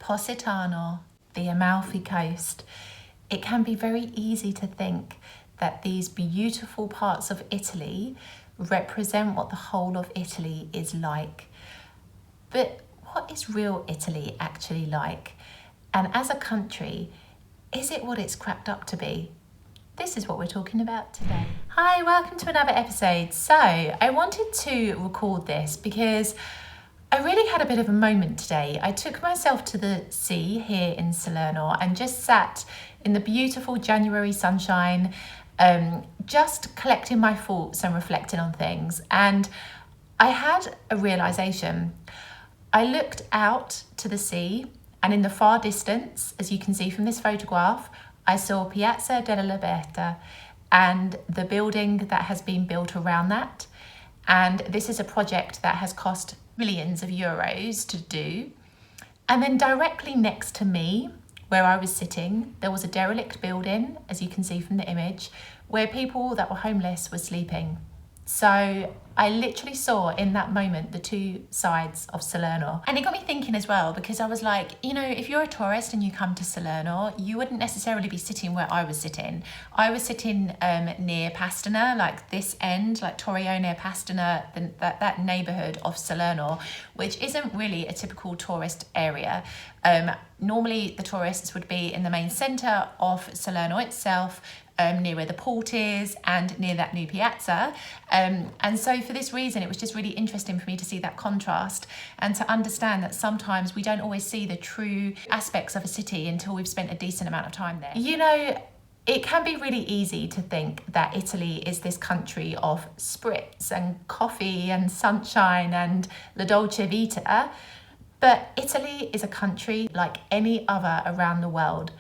Positano, the Amalfi Coast. It can be very easy to think that these beautiful parts of Italy represent what the whole of Italy is like. But what is real Italy actually like? And as a country, is it what it's cracked up to be? This is what we're talking about today. Hi, welcome to another episode. So I wanted to record this because I really had a bit of a moment today. I took myself to the sea here in Salerno and just sat in the beautiful January sunshine, just collecting my thoughts and reflecting on things. And I had a realization. I looked out to the sea, and in the far distance, as you can see from this photograph, I saw Piazza della Libertà and the building that has been built around that. And this is a project that has cost millions of euros to do. And then directly next to me, where I was sitting, there was a derelict building, as you can see from the image, where people that were homeless were sleeping. So I literally saw in that moment the two sides of Salerno. And it got me thinking as well, because I was like, you know, if you're a tourist and you come to Salerno, you wouldn't necessarily be sitting where I was sitting. I was sitting near Pastena, like this end, like Torrione, Pastena, that neighbourhood of Salerno, which isn't really a typical tourist area. Normally the tourists would be in the main centre of Salerno itself, near where the port is and near that new piazza. And so for this reason, it was just really interesting for me to see that contrast and to understand that sometimes we don't always see the true aspects of a city until we've spent a decent amount of time there. You know, it can be really easy to think that Italy is this country of spritz and coffee and sunshine and la dolce vita, but Italy is a country like any other around the world.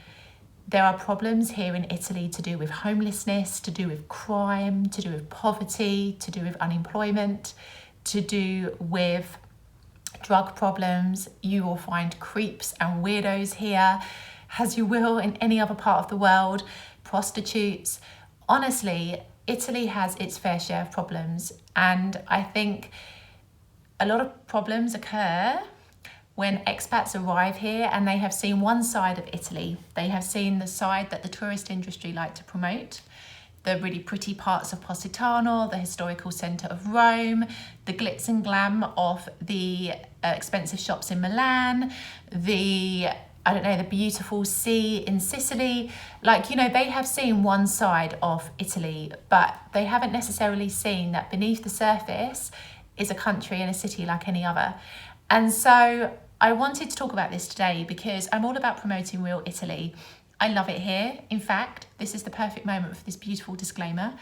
There are problems here in Italy to do with homelessness, to do with crime, to do with poverty, to do with unemployment, to do with drug problems. You will find creeps and weirdos here, as you will in any other part of the world, prostitutes. Honestly, Italy has its fair share of problems, and I think a lot of problems occur when expats arrive here and they have seen one side of Italy. They have seen the side that the tourist industry like to promote, the really pretty parts of Positano, the historical centre of Rome, the glitz and glam of the expensive shops in Milan, the beautiful sea in Sicily. Like, you know, they have seen one side of Italy, but they haven't necessarily seen that beneath the surface is a country and a city like any other. And so I wanted to talk about this today because I'm all about promoting real Italy. I love it here. In fact, this is the perfect moment for this beautiful disclaimer.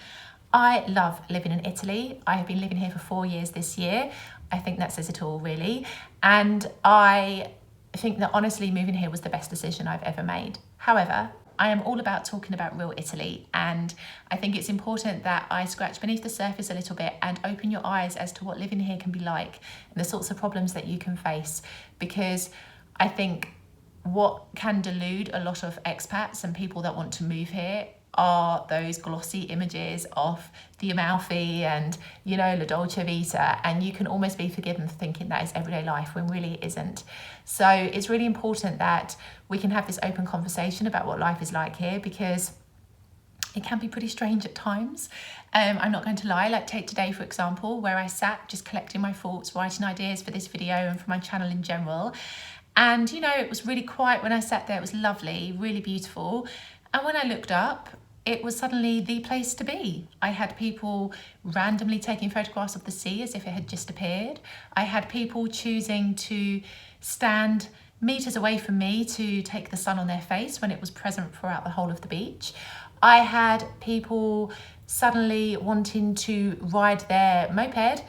I love living in Italy. I have been living here for 4 years this year. I think that says it all, really. And I think that honestly moving here was the best decision I've ever made. However, I am all about talking about real Italy, and I think it's important that I scratch beneath the surface a little bit and open your eyes as to what living here can be like and the sorts of problems that you can face, because I think what can delude a lot of expats and people that want to move here are those glossy images of the Amalfi and, you know, La Dolce Vita, and you can almost be forgiven for thinking that is everyday life when really it isn't. So it's really important that we can have this open conversation about what life is like here, because it can be pretty strange at times. I'm not going to lie, like take today for example, where I sat just collecting my thoughts, writing ideas for this video and for my channel in general. And you know, it was really quiet when I sat there. It was lovely, really beautiful. And when I looked up, it was suddenly the place to be. I had people randomly taking photographs of the sea as if it had just appeared. I had people choosing to stand meters away from me to take the sun on their face when it was present throughout the whole of the beach. I had people suddenly wanting to ride their moped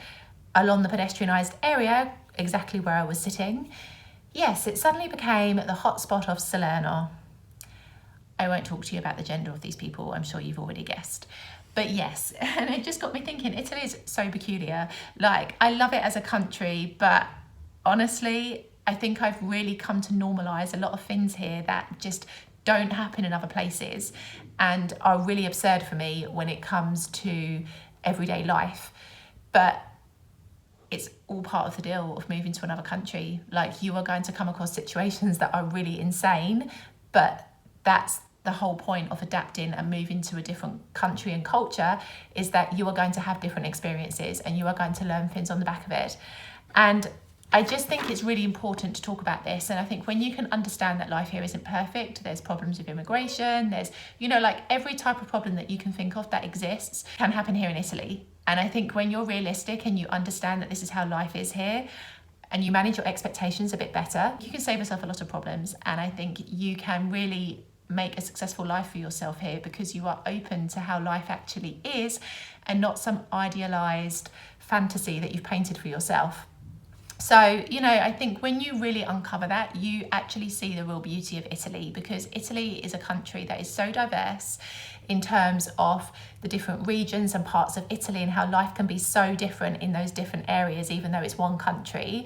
along the pedestrianised area exactly where I was sitting. Yes, it suddenly became the hotspot of Salerno. I won't talk to you about the gender of these people, I'm sure you've already guessed. But yes, and it just got me thinking, Italy is so peculiar. Like, I love it as a country, but honestly, I think I've really come to normalise a lot of things here that just don't happen in other places and are really absurd for me when it comes to everyday life. But it's all part of the deal of moving to another country. Like, you are going to come across situations that are really insane, but that's the whole point of adapting and moving to a different country and culture, is that you are going to have different experiences and you are going to learn things on the back of it. And I just think it's really important to talk about this. And I think when you can understand that life here isn't perfect, there's problems with immigration, there's, you know, like every type of problem that you can think of that exists can happen here in Italy. And I think when you're realistic and you understand that this is how life is here, and you manage your expectations a bit better, you can save yourself a lot of problems. And I think you can really make a successful life for yourself here, because you are open to how life actually is and not some idealized fantasy that you've painted for yourself. So, you know, I think when you really uncover that, you actually see the real beauty of Italy, because Italy is a country that is so diverse in terms of the different regions and parts of Italy, and how life can be so different in those different areas, even though it's one country.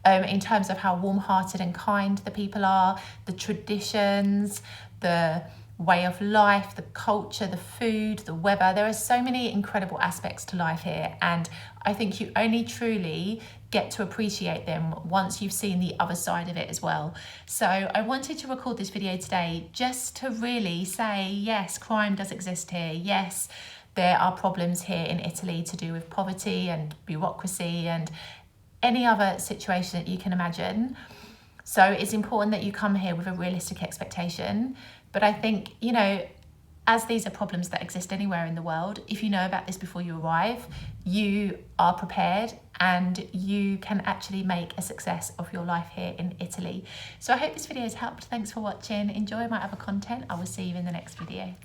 In terms of how warm-hearted and kind the people are, the traditions, the way of life, the culture, the food, the weather. There are so many incredible aspects to life here, and I think you only truly get to appreciate them once you've seen the other side of it as well. So I wanted to record this video today just to really say, yes, crime does exist here. Yes, there are problems here in Italy to do with poverty and bureaucracy and any other situation that you can imagine. So it's important that you come here with a realistic expectation. But I think, you know, as these are problems that exist anywhere in the world, if you know about this before you arrive, you are prepared and you can actually make a success of your life here in Italy. So I hope this video has helped. Thanks for watching. Enjoy my other content. I will see you in the next video.